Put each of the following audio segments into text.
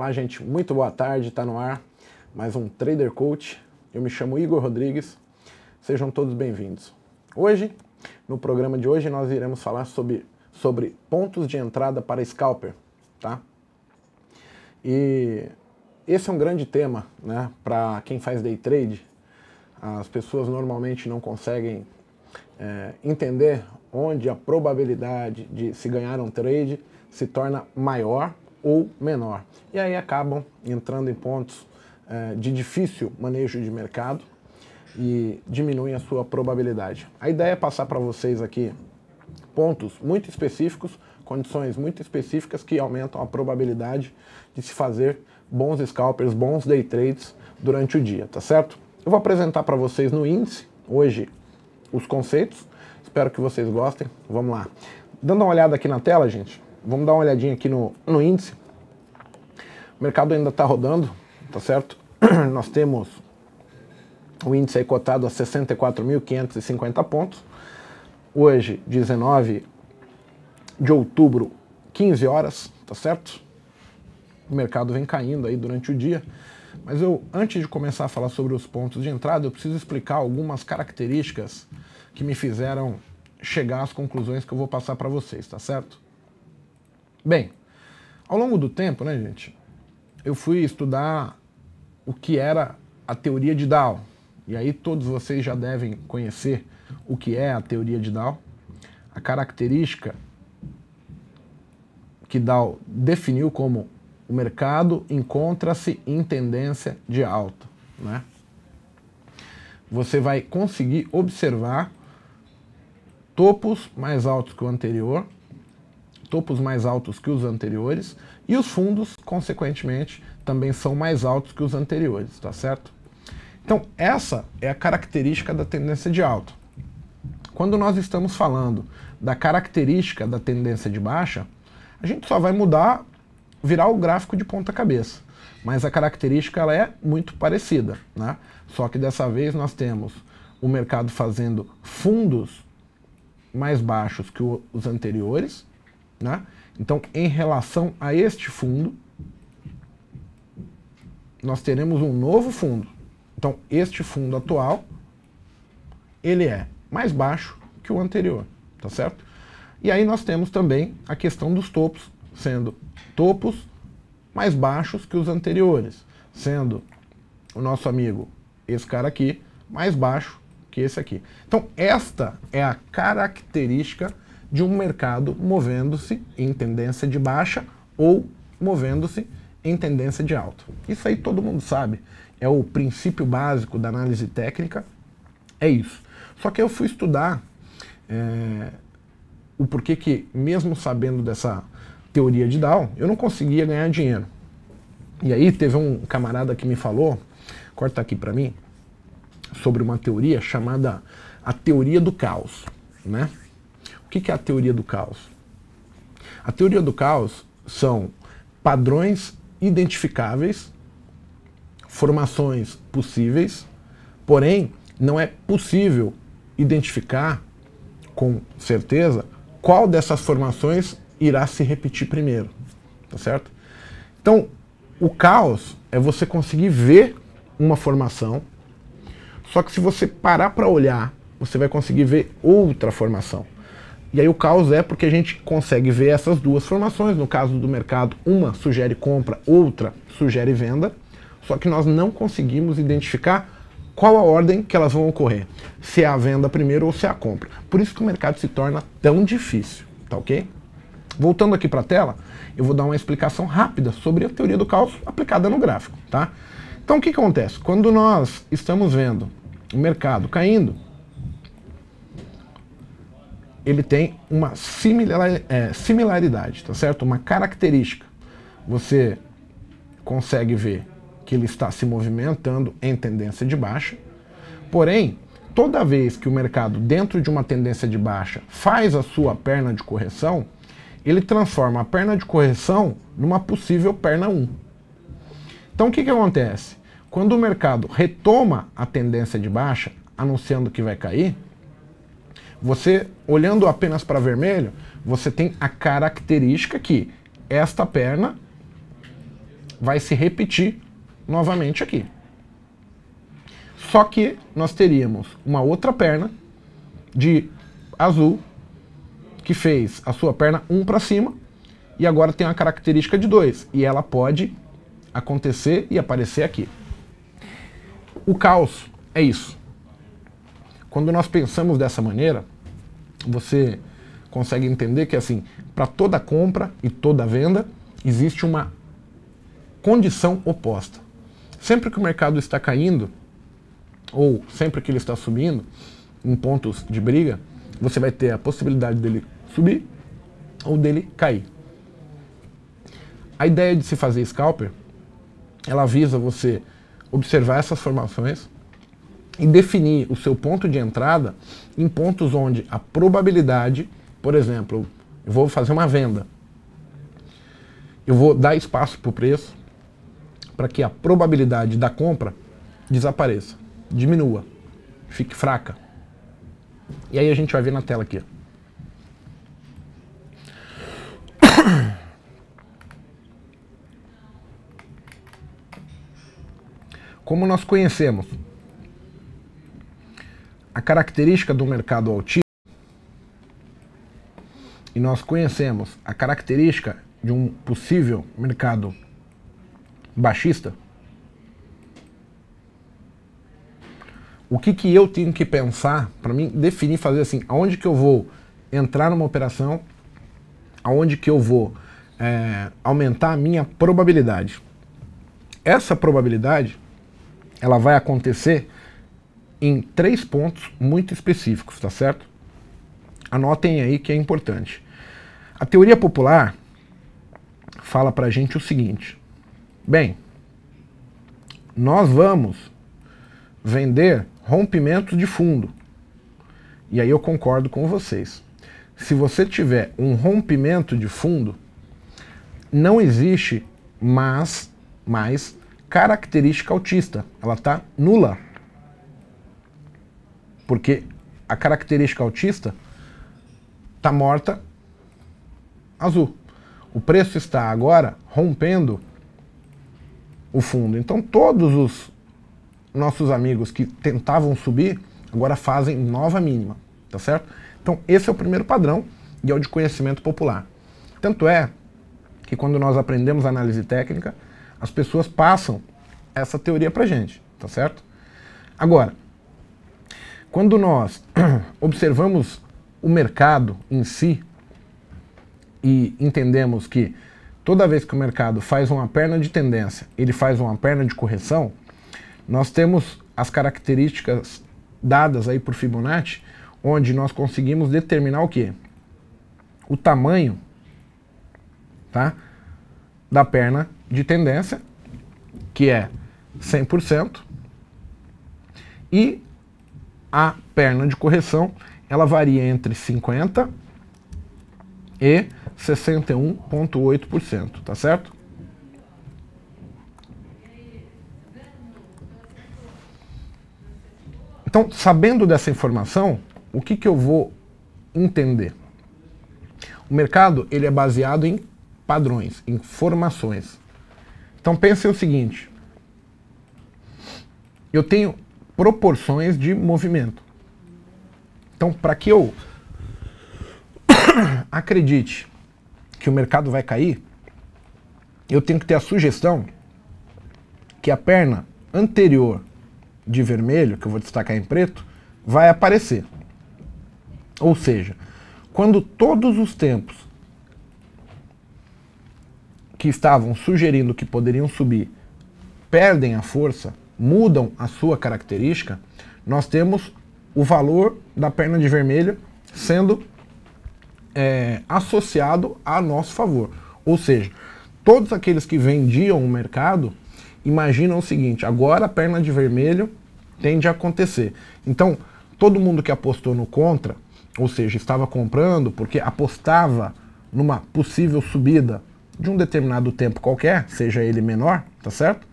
Olá, gente, muito boa tarde, está no ar mais um Trader Coach. Eu me chamo Igor Rodrigues, sejam todos bem-vindos. Hoje, no programa de hoje, nós iremos falar sobre pontos de entrada para scalper, tá? E esse é um grande tema, né, para quem faz day trade. As pessoas normalmente não conseguem entender onde a probabilidade de se ganhar um trade se torna maior ou menor. E aí acabam entrando em pontos de difícil manejo de mercado e diminuem a sua probabilidade. A ideia é passar para vocês aqui pontos muito específicos, condições muito específicas que aumentam a probabilidade de se fazer bons scalpers, bons day trades durante o dia, tá certo? Eu vou apresentar para vocês no índice, hoje, os conceitos. Espero que vocês gostem. Vamos lá. Dando uma olhada aqui na tela, gente, vamos dar uma olhadinha aqui no índice. O mercado ainda está rodando, tá certo? Nós temos o índice aí cotado a 64.550 pontos. Hoje, 19 de outubro, 15 horas, tá certo? O mercado vem caindo aí durante o dia. Mas antes de começar a falar sobre os pontos de entrada, eu preciso explicar algumas características que me fizeram chegar às conclusões que eu vou passar para vocês, tá certo? Bem, ao longo do tempo, né, gente, eu fui estudar o que era a teoria de Dow. E aí todos vocês já devem conhecer o que é a teoria de Dow. A característica que Dow definiu como o mercado encontra-se em tendência de alta, né? Você vai conseguir observar topos mais altos que o anterior, topos mais altos que os anteriores, e os fundos, consequentemente, também são mais altos que os anteriores, tá certo? Então, essa é a característica da tendência de alta. Quando nós estamos falando da característica da tendência de baixa, a gente só vai virar o gráfico de ponta cabeça. Mas a característica ela é muito parecida, né? Só que dessa vez nós temos o mercado fazendo fundos mais baixos que os anteriores, né? Então, em relação a este fundo, nós teremos um novo fundo. Então, este fundo atual, ele é mais baixo que o anterior, tá certo? E aí nós temos também a questão dos topos, sendo topos mais baixos que os anteriores, sendo o nosso amigo, esse cara aqui, mais baixo que esse aqui. Então, esta é a característica de um mercado movendo-se em tendência de baixa ou movendo-se em tendência de alta. Isso aí todo mundo sabe, é o princípio básico da análise técnica, é isso. Só que eu fui estudar o porquê que, mesmo sabendo dessa teoria de Dow, eu não conseguia ganhar dinheiro. E aí teve um camarada que me falou, corta aqui para mim, sobre uma teoria chamada a teoria do caos, né? O que é a teoria do caos? A teoria do caos são padrões identificáveis, formações possíveis, porém não é possível identificar com certeza qual dessas formações irá se repetir primeiro, tá certo? Então, o caos é você conseguir ver uma formação, só que se você parar para olhar, você vai conseguir ver outra formação. E aí o caos é porque a gente consegue ver essas duas formações, no caso do mercado, uma sugere compra, outra sugere venda, só que nós não conseguimos identificar qual a ordem que elas vão ocorrer, se é a venda primeiro ou se é a compra. Por isso que o mercado se torna tão difícil, tá ok? Voltando aqui para a tela, eu vou dar uma explicação rápida sobre a teoria do caos aplicada no gráfico, tá? Então o que acontece? Quando nós estamos vendo o mercado caindo, ele tem uma similaridade, tá certo? Uma característica. Você consegue ver que ele está se movimentando em tendência de baixa, porém, toda vez que o mercado, dentro de uma tendência de baixa, faz a sua perna de correção, ele transforma a perna de correção numa possível perna 1. Então o que acontece? Quando o mercado retoma a tendência de baixa, anunciando que vai cair, você, olhando apenas para vermelho, você tem a característica que esta perna vai se repetir novamente aqui. Só que nós teríamos uma outra perna de azul que fez a sua perna 1 para cima e agora tem uma característica de 2 e ela pode acontecer e aparecer aqui. O caos é isso. Quando nós pensamos dessa maneira, você consegue entender que assim, para toda compra e toda venda existe uma condição oposta. Sempre que o mercado está caindo ou sempre que ele está subindo em pontos de briga, você vai ter a possibilidade dele subir ou dele cair. A ideia de se fazer scalper, ela visa você observar essas formações e definir o seu ponto de entrada em pontos onde a probabilidade, por exemplo, eu vou fazer uma venda, eu vou dar espaço para o preço para que a probabilidade da compra desapareça, diminua, fique fraca. E aí a gente vai ver na tela aqui. Como nós conhecemos a característica do mercado altista e nós conhecemos a característica de um possível mercado baixista, o que eu tenho que pensar para mim definir, fazer assim, aonde que eu vou entrar numa operação, aonde que eu vou aumentar a minha probabilidade. Essa probabilidade ela vai acontecer em 3 pontos muito específicos, tá certo? Anotem aí que é importante. A teoria popular fala pra gente o seguinte: bem, nós vamos vender rompimentos de fundo. E aí eu concordo com vocês. Se você tiver um rompimento de fundo, não existe mais característica altista. Ela está nula. Porque a característica altista está morta azul. O preço está agora rompendo o fundo. Então todos os nossos amigos que tentavam subir agora fazem nova mínima, tá certo? Então esse é o primeiro padrão e é o de conhecimento popular. Tanto é que quando nós aprendemos análise técnica, as pessoas passam essa teoria pra gente, tá certo? Agora, quando nós observamos o mercado em si e entendemos que toda vez que o mercado faz uma perna de tendência, ele faz uma perna de correção, nós temos as características dadas aí por Fibonacci, onde nós conseguimos determinar o quê? O tamanho, tá, da perna de tendência, que é 100%, e a perna de correção, ela varia entre 50% e 61,8%, tá certo? Então, sabendo dessa informação, o que eu vou entender? O mercado ele é baseado em padrões, em formações. Então pense o seguinte: eu tenho proporções de movimento. Então, para que eu acredite que o mercado vai cair, eu tenho que ter a sugestão que a perna anterior de vermelho, que eu vou destacar em preto, vai aparecer. Ou seja, quando todos os tempos que estavam sugerindo que poderiam subir perdem a força, mudam a sua característica, nós temos o valor da perna de vermelho sendo associado a nosso favor. Ou seja, todos aqueles que vendiam o mercado imaginam o seguinte: agora a perna de vermelho tende a acontecer. Então, todo mundo que apostou no contra, ou seja, estava comprando porque apostava numa possível subida de um determinado tempo qualquer, seja ele menor, tá certo?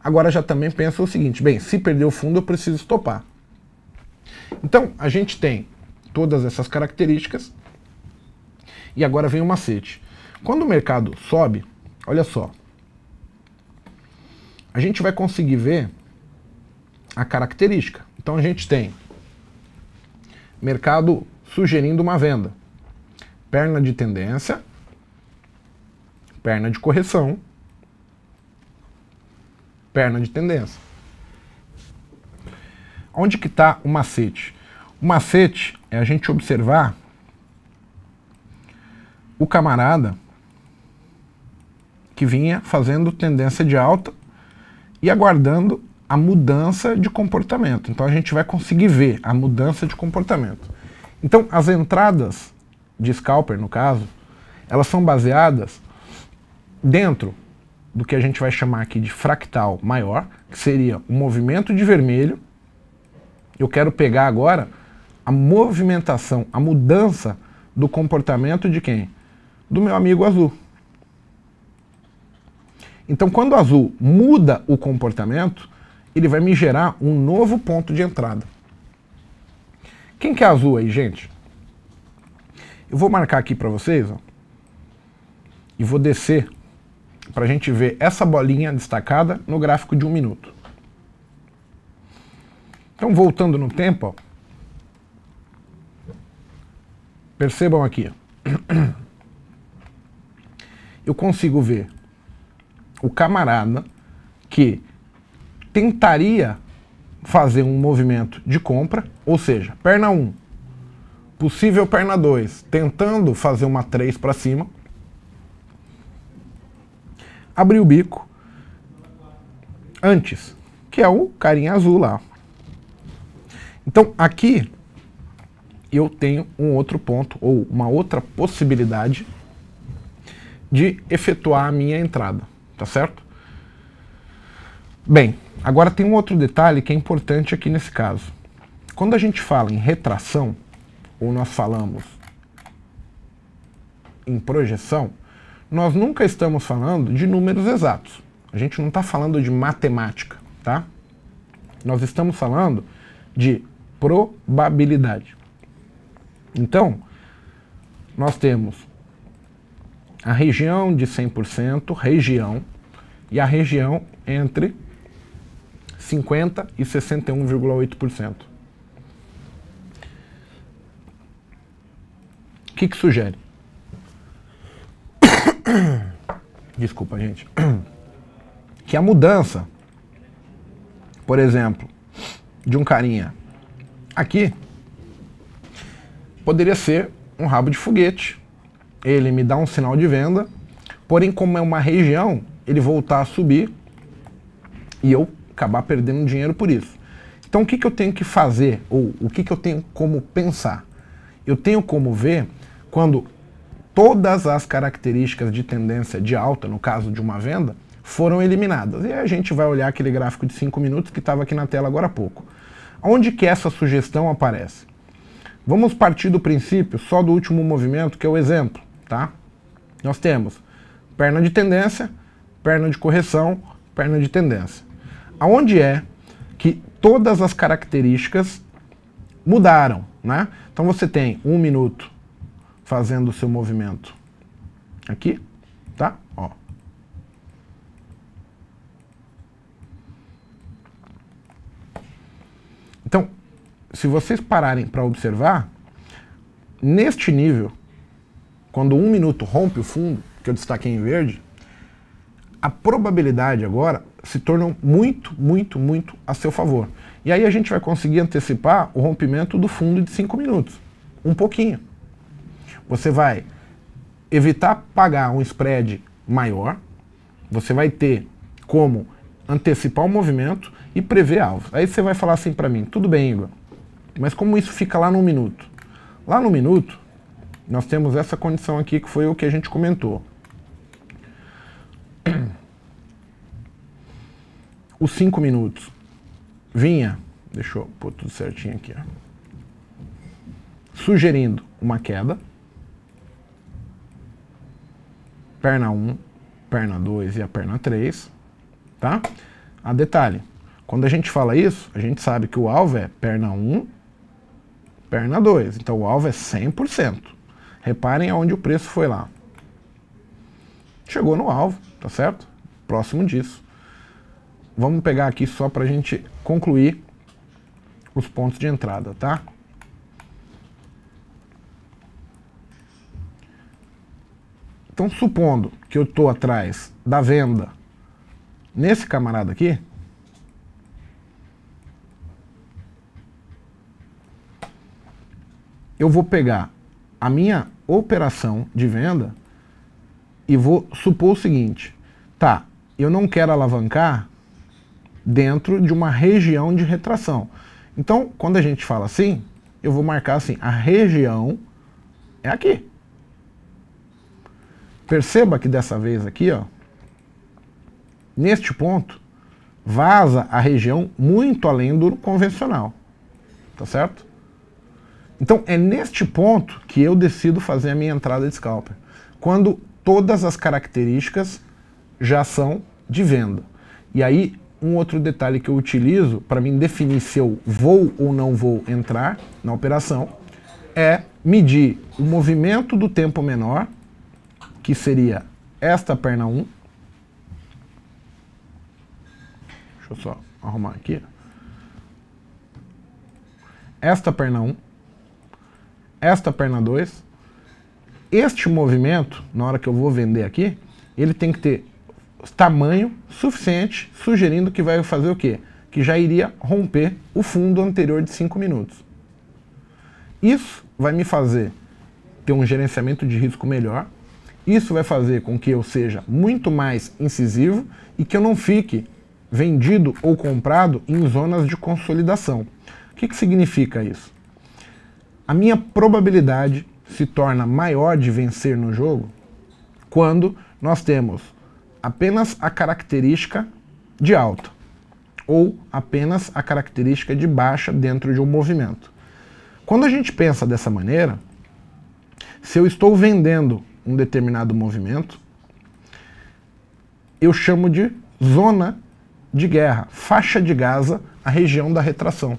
Agora já também pensa o seguinte: bem, se perder o fundo eu preciso estopar. Então, a gente tem todas essas características e agora vem o macete. Quando o mercado sobe, olha só, a gente vai conseguir ver a característica. Então a gente tem mercado sugerindo uma venda, perna de tendência, perna de correção, perna de tendência. Onde que está o macete? O macete é a gente observar o camarada que vinha fazendo tendência de alta e aguardando a mudança de comportamento. Então a gente vai conseguir ver a mudança de comportamento. Então as entradas de scalper, no caso, elas são baseadas dentro do que a gente vai chamar aqui de fractal maior, que seria o movimento de vermelho. Eu quero pegar agora a movimentação, a mudança do comportamento de quem? Do meu amigo azul. Então, quando o azul muda o comportamento, ele vai me gerar um novo ponto de entrada. Quem que é azul aí, gente? Eu vou marcar aqui para vocês, ó, e vou descer para a gente ver essa bolinha destacada no gráfico de 1 minuto. Então, voltando no tempo, ó, percebam aqui, ó, eu consigo ver o camarada que tentaria fazer um movimento de compra, ou seja, perna 1, possível perna 2, tentando fazer uma 3 para cima, abriu o bico antes, que é o carinha azul lá. Então aqui eu tenho um outro ponto, ou uma outra possibilidade de efetuar a minha entrada, tá certo? Bem, agora tem um outro detalhe que é importante aqui nesse caso. Quando a gente fala em retração, ou nós falamos em projeção, nós nunca estamos falando de números exatos. A gente não está falando de matemática, tá? Nós estamos falando de probabilidade. Então, nós temos a região de 100%, região, e a região entre 50% e 61,8%. O que sugere? Desculpa, gente. Que a mudança, por exemplo, de um carinha aqui, poderia ser um rabo de foguete. Ele me dá um sinal de venda, porém, como é uma região, ele voltar a subir e eu acabar perdendo dinheiro por isso. Então, o que eu tenho que fazer, ou o que eu tenho como pensar? Eu tenho como ver quando todas as características de tendência de alta, no caso de uma venda, foram eliminadas. E aí a gente vai olhar aquele gráfico de 5 minutos que estava aqui na tela agora há pouco. Onde que essa sugestão aparece? Vamos partir do princípio só do último movimento, que é o exemplo, tá? Nós temos perna de tendência, perna de correção, perna de tendência. Aonde é que todas as características mudaram, né? Então você tem 1 minuto fazendo o seu movimento aqui, tá? Ó. Então, se vocês pararem para observar, neste nível, quando 1 minuto rompe o fundo, que eu destaquei em verde, a probabilidade agora se torna muito, muito, muito a seu favor. E aí a gente vai conseguir antecipar o rompimento do fundo de 5 minutos. Um pouquinho. Você vai evitar pagar um spread maior, você vai ter como antecipar o movimento e prever alvos. Aí você vai falar assim para mim, tudo bem, Igor, mas como isso fica lá no minuto? Lá no minuto, nós temos essa condição aqui que foi o que a gente comentou. Os 5 minutos vinha, deixa eu pôr tudo certinho aqui, ó, sugerindo uma queda, perna 1, perna 2 e a perna 3, tá? A detalhe, quando a gente fala isso, a gente sabe que o alvo é perna 1, perna 2, então o alvo é 100%. Reparem aonde o preço foi lá. Chegou no alvo, tá certo? Próximo disso. vamos pegar aqui só para a gente concluir os pontos de entrada, tá? Então, supondo que eu estou atrás da venda nesse camarada aqui, eu vou pegar a minha operação de venda e vou supor o seguinte, tá, eu não quero alavancar dentro de uma região de retração. Então, quando a gente fala assim, eu vou marcar assim, a região é aqui. Perceba que dessa vez aqui, ó, neste ponto, vaza a região muito além do convencional, tá certo? Então é neste ponto que eu decido fazer a minha entrada de scalper, quando todas as características já são de venda. E aí, um outro detalhe que eu utilizo para mim definir se eu vou ou não vou entrar na operação é medir o movimento do tempo menor, que seria esta perna 1. Deixa eu só arrumar aqui. Esta perna 1. Esta perna 2. Este movimento, na hora que eu vou vender aqui, ele tem que ter tamanho suficiente, sugerindo que vai fazer o quê? Que já iria romper o fundo anterior de 5 minutos. Isso vai me fazer ter um gerenciamento de risco melhor. Isso vai fazer com que eu seja muito mais incisivo e que eu não fique vendido ou comprado em zonas de consolidação. O que significa isso? A minha probabilidade se torna maior de vencer no jogo quando nós temos apenas a característica de alta ou apenas a característica de baixa dentro de um movimento. Quando a gente pensa dessa maneira, se eu estou vendendo um determinado movimento, eu chamo de zona de guerra, faixa de Gaza, a região da retração.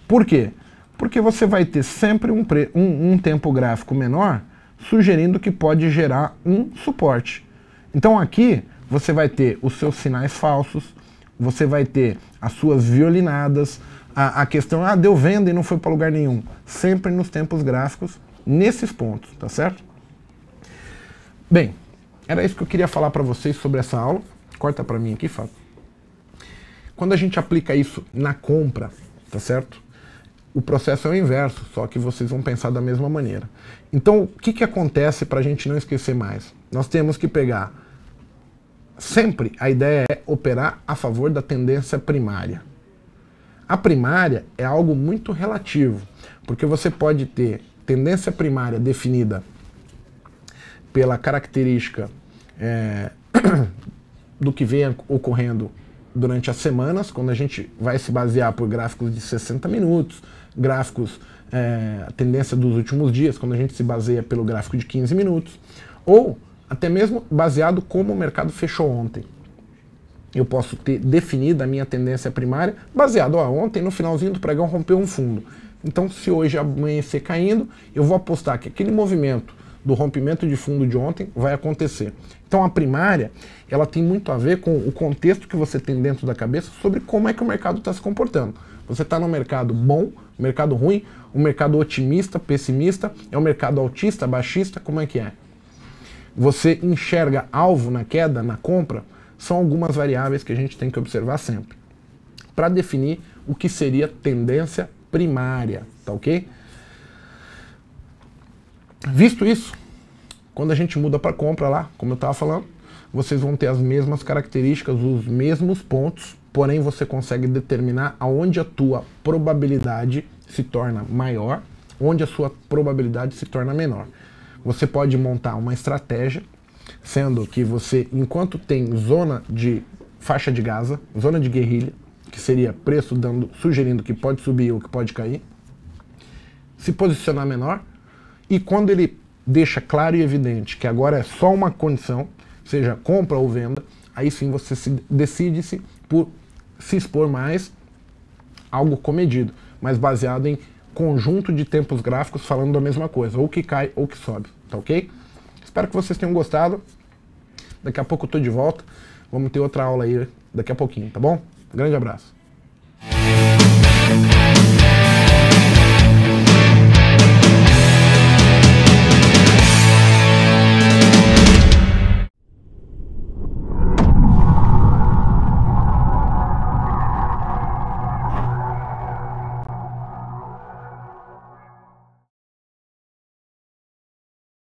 Por quê? Porque você vai ter sempre um tempo gráfico menor, sugerindo que pode gerar um suporte. Então aqui você vai ter os seus sinais falsos, você vai ter as suas violinadas, a questão, deu venda e não foi para lugar nenhum. Sempre nos tempos gráficos, nesses pontos, tá certo? Bem, era isso que eu queria falar para vocês sobre essa aula. Corta para mim aqui, Fábio. Quando a gente aplica isso na compra, tá certo? O processo é o inverso, só que vocês vão pensar da mesma maneira. Então, o que acontece para a gente não esquecer mais? Nós temos que pegar... Sempre a ideia é operar a favor da tendência primária. A primária é algo muito relativo, porque você pode ter tendência primária definida pela característica do que vem ocorrendo durante as semanas, quando a gente vai se basear por gráficos de 60 minutos, gráficos, a tendência dos últimos dias, quando a gente se baseia pelo gráfico de 15 minutos, ou até mesmo baseado como o mercado fechou ontem. Eu posso ter definido a minha tendência primária baseado ontem, no finalzinho do pregão, rompeu um fundo. Então, se hoje amanhecer caindo, eu vou apostar que aquele movimento do rompimento de fundo de ontem vai acontecer. Então, a primária, ela tem muito a ver com o contexto que você tem dentro da cabeça sobre como é que o mercado está se comportando. Você está no mercado bom, mercado ruim, um mercado otimista, pessimista, é um mercado altista, baixista, como é que é? Você enxerga alvo na queda, na compra, são algumas variáveis que a gente tem que observar sempre, para definir o que seria tendência primária, tá ok? Visto isso, quando a gente muda para compra lá, como eu estava falando, vocês vão ter as mesmas características, os mesmos pontos, porém você consegue determinar aonde a tua probabilidade se torna maior, onde a sua probabilidade se torna menor. Você pode montar uma estratégia, sendo que você, enquanto tem zona de faixa de Gaza, zona de guerrilha, que seria preço sugerindo que pode subir ou que pode cair, se posicionar menor, e quando ele deixa claro e evidente que agora é só uma condição, seja compra ou venda, aí sim você decide-se por se expor mais, algo comedido, mas baseado em conjunto de tempos gráficos falando da mesma coisa, ou que cai ou que sobe, tá ok? Espero que vocês tenham gostado. Daqui a pouco eu tô de volta. Vamos ter outra aula aí daqui a pouquinho, tá bom? Grande abraço.